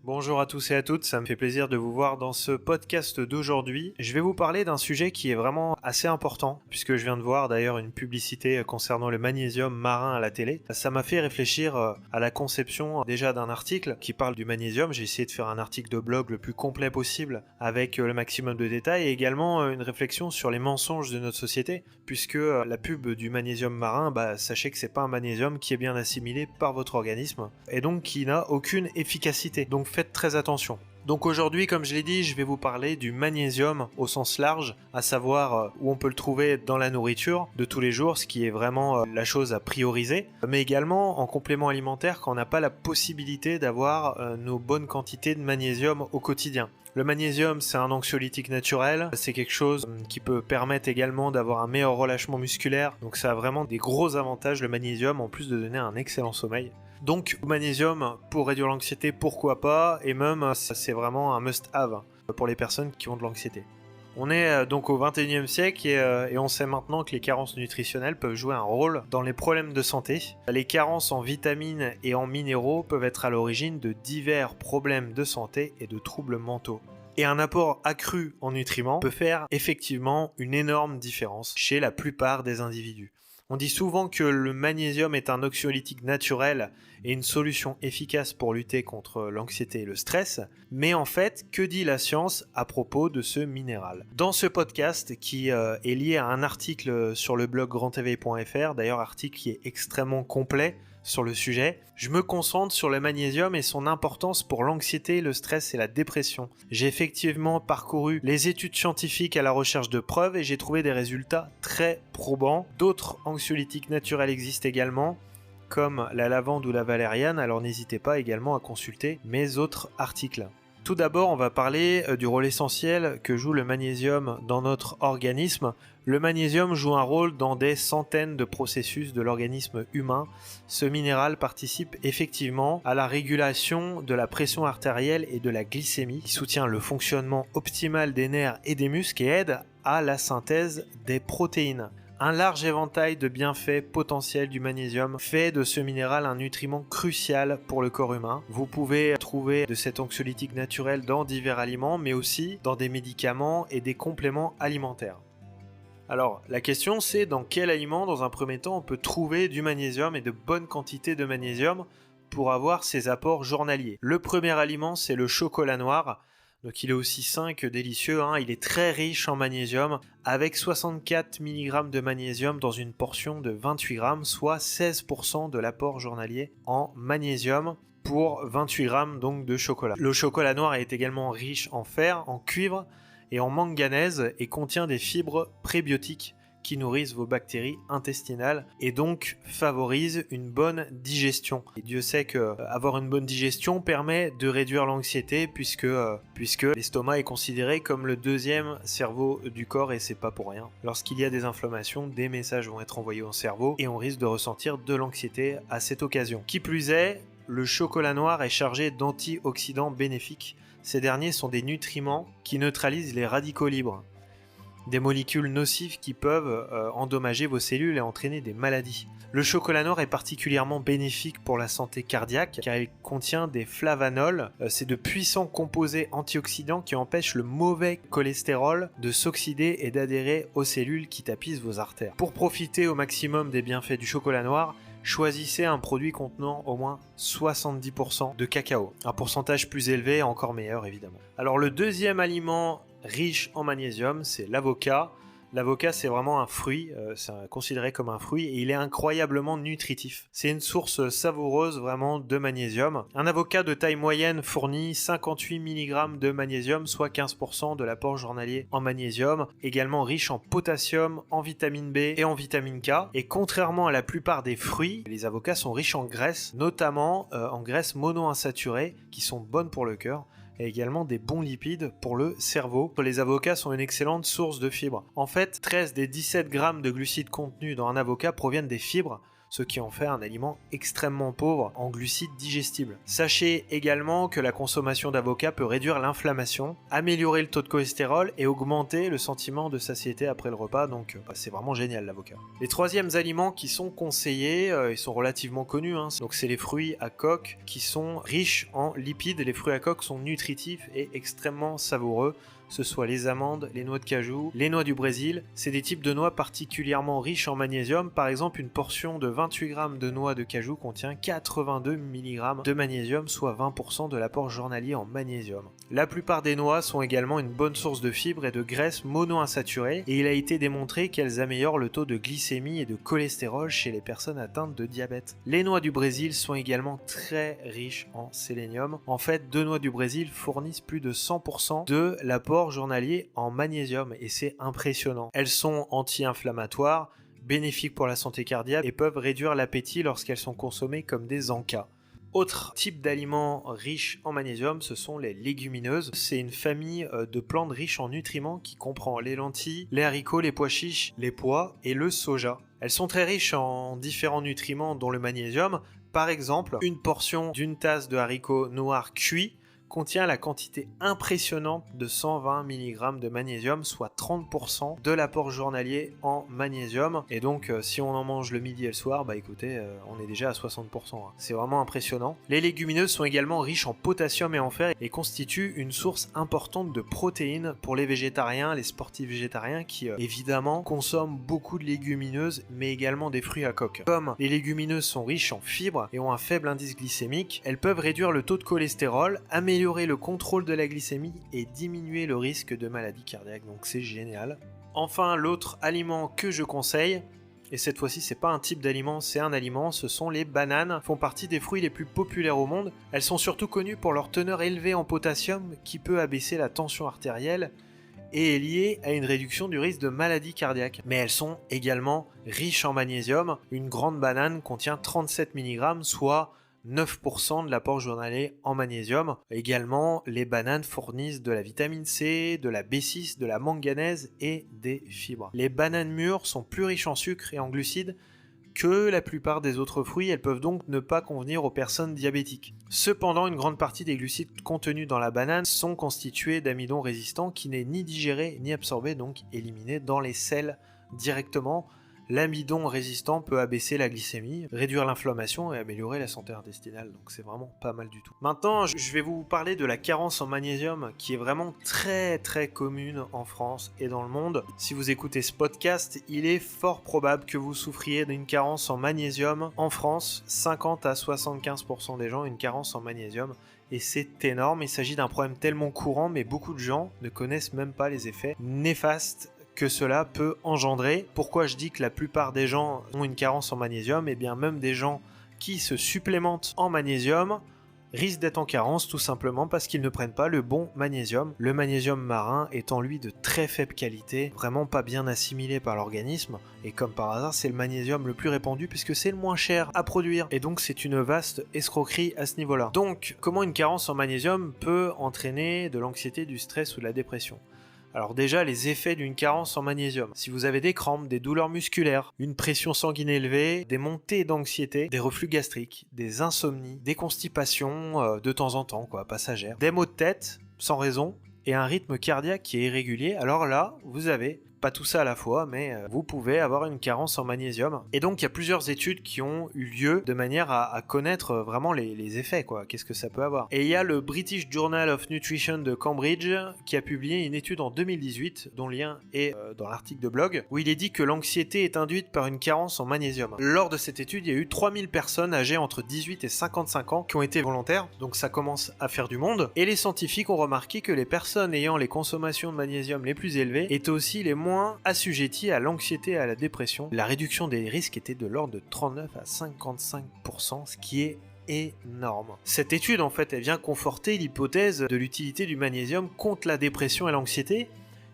Bonjour à tous et à toutes, ça me fait plaisir de vous voir dans ce podcast d'aujourd'hui. Je vais vous parler d'un sujet qui est vraiment assez important, puisque je viens de voir d'ailleurs une publicité concernant le magnésium marin à la télé. Ça m'a fait réfléchir à la conception déjà d'un article qui parle du magnésium. J'ai essayé de faire un article de blog le plus complet possible avec le maximum de détails et également une réflexion sur les mensonges de notre société, puisque la pub du magnésium marin, sachez que c'est pas un magnésium qui est bien assimilé par votre organisme et donc qui n'a aucune efficacité. Donc faites très attention. Donc aujourd'hui, comme je l'ai dit, je vais vous parler du magnésium au sens large, à savoir où on peut le trouver dans la nourriture de tous les jours, ce qui est vraiment la chose à prioriser, mais également en complément alimentaire quand on n'a pas la possibilité d'avoir nos bonnes quantités de magnésium au quotidien. Le magnésium, c'est un anxiolytique naturel, c'est quelque chose qui peut permettre également d'avoir un meilleur relâchement musculaire, donc ça a vraiment des gros avantages le magnésium, en plus de donner un excellent sommeil. Donc le magnésium pour réduire l'anxiété, pourquoi pas, et même c'est vraiment un must-have pour les personnes qui ont de l'anxiété. On est donc au 21e siècle et on sait maintenant que les carences nutritionnelles peuvent jouer un rôle dans les problèmes de santé. Les carences en vitamines et en minéraux peuvent être à l'origine de divers problèmes de santé et de troubles mentaux. Et un apport accru en nutriments peut faire effectivement une énorme différence chez la plupart des individus. On dit souvent que le magnésium est un anxiolytique naturel et une solution efficace pour lutter contre l'anxiété et le stress, mais en fait, que dit la science à propos de ce minéral ? Dans ce podcast qui est lié à un article sur le blog grandtv.fr, d'ailleurs article qui est extrêmement complet sur le sujet, je me concentre sur le magnésium et son importance pour l'anxiété, le stress et la dépression. J'ai effectivement parcouru les études scientifiques à la recherche de preuves et j'ai trouvé des résultats très probants. D'autres anxiolytiques naturels existent également, comme la lavande ou la valériane, alors n'hésitez pas également à consulter mes autres articles. Tout d'abord, on va parler du rôle essentiel que joue le magnésium dans notre organisme. Le magnésium joue un rôle dans des centaines de processus de l'organisme humain. Ce minéral participe effectivement à la régulation de la pression artérielle et de la glycémie. Il soutient le fonctionnement optimal des nerfs et des muscles et aide à la synthèse des protéines. Un large éventail de bienfaits potentiels du magnésium fait de ce minéral un nutriment crucial pour le corps humain. Vous pouvez trouver de cet anxiolytique naturel dans divers aliments, mais aussi dans des médicaments et des compléments alimentaires. Alors, la question c'est dans quel aliment, dans un premier temps, on peut trouver du magnésium et de bonnes quantités de magnésium pour avoir ces apports journaliers. Le premier aliment, c'est le chocolat noir. Donc il est aussi sain que délicieux, il est très riche en magnésium, avec 64 mg de magnésium dans une portion de 28 g, soit 16% de l'apport journalier en magnésium pour 28 g donc de chocolat. Le chocolat noir est également riche en fer, en cuivre et en manganèse et contient des fibres prébiotiques qui nourrissent vos bactéries intestinales et donc favorisent une bonne digestion. Et Dieu sait que avoir une bonne digestion permet de réduire l'anxiété puisque l'estomac est considéré comme le deuxième cerveau du corps et c'est pas pour rien. Lorsqu'il y a des inflammations, des messages vont être envoyés au cerveau et on risque de ressentir de l'anxiété à cette occasion. Qui plus est, le chocolat noir est chargé d'antioxydants bénéfiques. Ces derniers sont des nutriments qui neutralisent les radicaux libres, des molécules nocives qui peuvent endommager vos cellules et entraîner des maladies. Le chocolat noir est particulièrement bénéfique pour la santé cardiaque car il contient des flavanols, c'est de puissants composés antioxydants qui empêchent le mauvais cholestérol de s'oxyder et d'adhérer aux cellules qui tapissent vos artères. Pour profiter au maximum des bienfaits du chocolat noir, choisissez un produit contenant au moins 70% de cacao. Un pourcentage plus élevé, encore meilleur évidemment. Alors le deuxième aliment riche en magnésium, c'est l'avocat. L'avocat, c'est vraiment un fruit, c'est considéré comme un fruit et il est incroyablement nutritif. C'est une source savoureuse vraiment de magnésium. Un avocat de taille moyenne fournit 58 mg de magnésium, soit 15% de l'apport journalier en magnésium, également riche en potassium, en vitamine B et en vitamine K. Et contrairement à la plupart des fruits, les avocats sont riches en graisse, notamment en graisses monoinsaturées qui sont bonnes pour le cœur, et également des bons lipides pour le cerveau. Les avocats sont une excellente source de fibres. En fait, 13 des 17 grammes de glucides contenus dans un avocat proviennent des fibres, ce qui en fait un aliment extrêmement pauvre en glucides digestibles. Sachez également que la consommation d'avocat peut réduire l'inflammation, améliorer le taux de cholestérol et augmenter le sentiment de satiété après le repas, donc c'est vraiment génial l'avocat. Les troisièmes aliments qui sont conseillés, ils sont relativement connus, donc c'est les fruits à coque qui sont riches en lipides. Les fruits à coque sont nutritifs et extrêmement savoureux. Ce soit les amandes, les noix de cajou, les noix du Brésil. C'est des types de noix particulièrement riches en magnésium. Par exemple, une portion de 28 g de noix de cajou contient 82 mg de magnésium, soit 20% de l'apport journalier en magnésium. La plupart des noix sont également une bonne source de fibres et de graisses monoinsaturées, et il a été démontré qu'elles améliorent le taux de glycémie et de cholestérol chez les personnes atteintes de diabète. Les noix du Brésil sont également très riches en sélénium. En fait, 2 noix du Brésil fournissent plus de 100% de l'apport journalier en magnésium, et c'est impressionnant. Elles sont anti-inflammatoires, bénéfiques pour la santé cardiaque et peuvent réduire l'appétit lorsqu'elles sont consommées comme des encas. Autre type d'aliments riches en magnésium, ce sont les légumineuses. C'est une famille de plantes riches en nutriments qui comprend les lentilles, les haricots, les pois chiches, les pois et le soja. Elles sont très riches en différents nutriments dont le magnésium. Par exemple, une portion d'une tasse de haricots noirs cuits contient la quantité impressionnante de 120 mg de magnésium, soit 30% de l'apport journalier en magnésium. Et donc, si on en mange le midi et le soir, écoutez, on est déjà à 60%. C'est vraiment impressionnant. Les légumineuses sont également riches en potassium et en fer et constituent une source importante de protéines pour les végétariens, les sportifs végétariens qui, évidemment, consomment beaucoup de légumineuses, mais également des fruits à coque. Comme les légumineuses sont riches en fibres et ont un faible indice glycémique, elles peuvent réduire le taux de cholestérol, améliorer le contrôle de la glycémie et diminuer le risque de maladie cardiaque, donc c'est génial. Enfin, l'autre aliment que je conseille, et cette fois-ci c'est pas un type d'aliment, c'est un aliment, ce sont les bananes, font partie des fruits les plus populaires au monde. Elles sont surtout connues pour leur teneur élevée en potassium qui peut abaisser la tension artérielle et est liée à une réduction du risque de maladie cardiaque. Mais elles sont également riches en magnésium. Une grande banane contient 37 mg, soit 9% de l'apport journalier en magnésium. Également, les bananes fournissent de la vitamine C, de la B6, de la manganèse et des fibres. Les bananes mûres sont plus riches en sucre et en glucides que la plupart des autres fruits, elles peuvent donc ne pas convenir aux personnes diabétiques. Cependant, une grande partie des glucides contenus dans la banane sont constitués d'amidon résistant qui n'est ni digéré ni absorbé, donc éliminé dans les selles directement. L'amidon résistant peut abaisser la glycémie, réduire l'inflammation et améliorer la santé intestinale, donc c'est vraiment pas mal du tout. Maintenant, je vais vous parler de la carence en magnésium qui est vraiment très très commune en France et dans le monde. Si vous écoutez ce podcast, il est fort probable que vous souffriez d'une carence en magnésium. En France, 50 à 75% des gens ont une carence en magnésium. Et c'est énorme, il s'agit d'un problème tellement courant, mais beaucoup de gens ne connaissent même pas les effets néfastes que cela peut engendrer. Pourquoi je dis que la plupart des gens ont une carence en magnésium? Et bien même des gens qui se supplémentent en magnésium risquent d'être en carence tout simplement parce qu'ils ne prennent pas le bon magnésium. Le magnésium marin étant lui de très faible qualité, vraiment pas bien assimilé par l'organisme, et comme par hasard c'est le magnésium le plus répandu puisque c'est le moins cher à produire, et donc c'est une vaste escroquerie à ce niveau-là. Donc comment une carence en magnésium peut entraîner de l'anxiété, du stress ou de la dépression? Alors déjà, les effets d'une carence en magnésium. Si vous avez des crampes, des douleurs musculaires, une pression sanguine élevée, des montées d'anxiété, des reflux gastriques, des insomnies, des constipations de temps en temps, passagères, des maux de tête sans raison et un rythme cardiaque qui est irrégulier, alors là, vous avez pas tout ça à la fois, mais vous pouvez avoir une carence en magnésium. Et donc il y a plusieurs études qui ont eu lieu de manière à connaître vraiment les effets, qu'est-ce que ça peut avoir. Et il y a le British Journal of Nutrition de Cambridge qui a publié une étude en 2018, dont le lien est dans l'article de blog, où il est dit que l'anxiété est induite par une carence en magnésium. Lors de cette étude, il y a eu 3000 personnes âgées entre 18 et 55 ans qui ont été volontaires, donc ça commence à faire du monde. Et les scientifiques ont remarqué que les personnes ayant les consommations de magnésium les plus élevées étaient aussi les moins assujettis à l'anxiété et à la dépression. La réduction des risques était de l'ordre de 39 à 55%, ce qui est énorme. Cette étude, en fait, elle vient conforter l'hypothèse de l'utilité du magnésium contre la dépression et l'anxiété,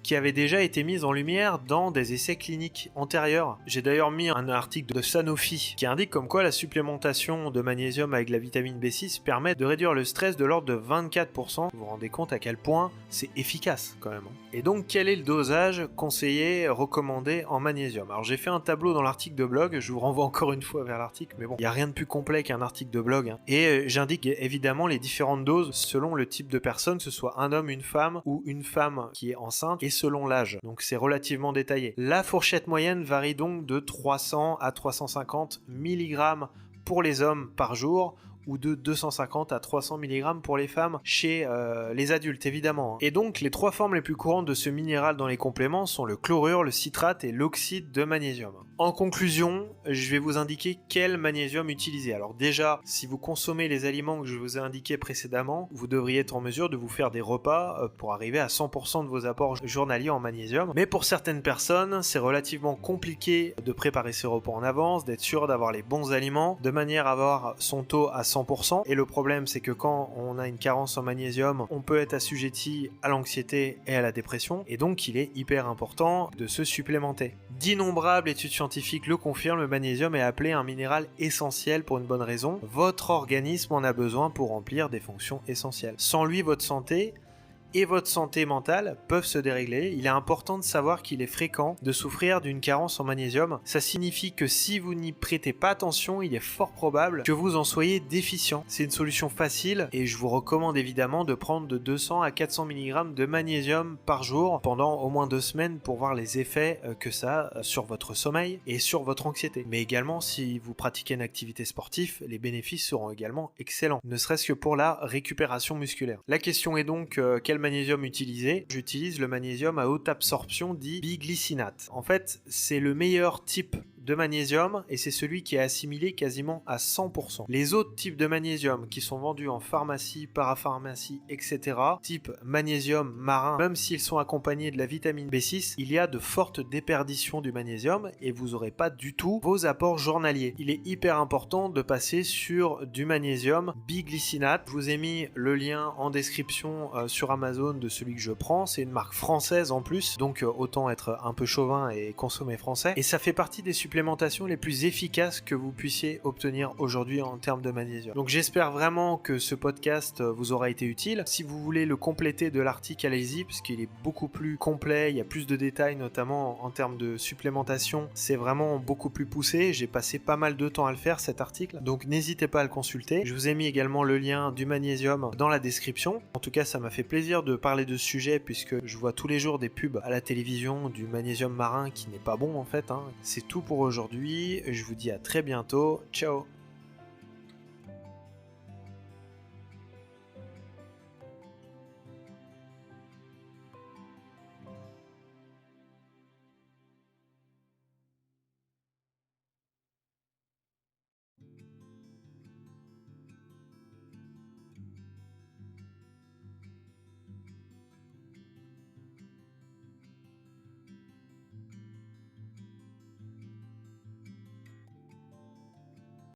qui avait déjà été mise en lumière dans des essais cliniques antérieurs. J'ai d'ailleurs mis un article de Sanofi qui indique comme quoi la supplémentation de magnésium avec la vitamine B6 permet de réduire le stress de l'ordre de 24%. Vous vous rendez compte à quel point c'est efficace quand même. Et donc quel est le dosage conseillé, recommandé en magnésium? Alors j'ai fait un tableau dans l'article de blog, je vous renvoie encore une fois vers l'article, mais bon, il n'y a rien de plus complet qu'un article de blog, hein. Et j'indique évidemment les différentes doses selon le type de personne, que ce soit un homme, une femme ou une femme qui est enceinte, et selon l'âge. Donc c'est relativement détaillé. La fourchette moyenne varie donc de 300 à 350 mg pour les hommes par jour, ou de 250 à 300 mg pour les femmes chez les adultes évidemment. Et donc les trois formes les plus courantes de ce minéral dans les compléments sont le chlorure, le citrate et l'oxyde de magnésium. En conclusion, je vais vous indiquer quel magnésium utiliser. Alors déjà, si vous consommez les aliments que je vous ai indiqués précédemment, vous devriez être en mesure de vous faire des repas pour arriver à 100% de vos apports journaliers en magnésium. Mais pour certaines personnes, c'est relativement compliqué de préparer ces repas en avance, d'être sûr d'avoir les bons aliments, de manière à avoir son taux à 100%. Et le problème, c'est que quand on a une carence en magnésium, on peut être assujetti à l'anxiété et à la dépression. Et donc, il est hyper important de se supplémenter. D'innombrables études scientifiques le confirment, le magnésium est appelé un minéral essentiel pour une bonne raison. Votre organisme en a besoin pour remplir des fonctions essentielles. Sans lui, votre santé et votre santé mentale peuvent se dérégler. Il est important de savoir qu'il est fréquent de souffrir d'une carence en magnésium. Ça signifie que si vous n'y prêtez pas attention, il est fort probable que vous en soyez déficient. C'est une solution facile et je vous recommande évidemment de prendre de 200 à 400 mg de magnésium par jour pendant au moins 2 semaines pour voir les effets que ça a sur votre sommeil et sur votre anxiété. Mais également, si vous pratiquez une activité sportive, les bénéfices seront également excellents, ne serait-ce que pour la récupération musculaire. La question est donc, quel magnésium utiliser? J'utilise le magnésium à haute absorption dit biglycinate. En fait, c'est le meilleur type de magnésium et c'est celui qui est assimilé quasiment à 100%. Les autres types de magnésium qui sont vendus en pharmacie, parapharmacie, etc., type magnésium marin, même s'ils sont accompagnés de la vitamine B6, il y a de fortes déperditions du magnésium et vous n'aurez pas du tout vos apports journaliers. Il est hyper important de passer sur du magnésium biglycinate. Je vous ai mis le lien en description sur Amazon de celui que je prends. C'est une marque française en plus, donc autant être un peu chauvin et consommer français. Et ça fait partie des supplémentations les plus efficaces que vous puissiez obtenir aujourd'hui en termes de magnésium. Donc j'espère vraiment que ce podcast vous aura été utile. Si vous voulez le compléter de l'article, allez-y, puisqu'il est beaucoup plus complet, il y a plus de détails, notamment en termes de supplémentation. C'est vraiment beaucoup plus poussé. J'ai passé pas mal de temps à le faire, cet article, donc n'hésitez pas à le consulter. Je vous ai mis également le lien du magnésium dans la description. En tout cas, ça m'a fait plaisir de parler de ce sujet, puisque je vois tous les jours des pubs à la télévision du magnésium marin qui n'est pas bon en fait, hein. C'est tout pour aujourd'hui, je vous dis à très bientôt, ciao.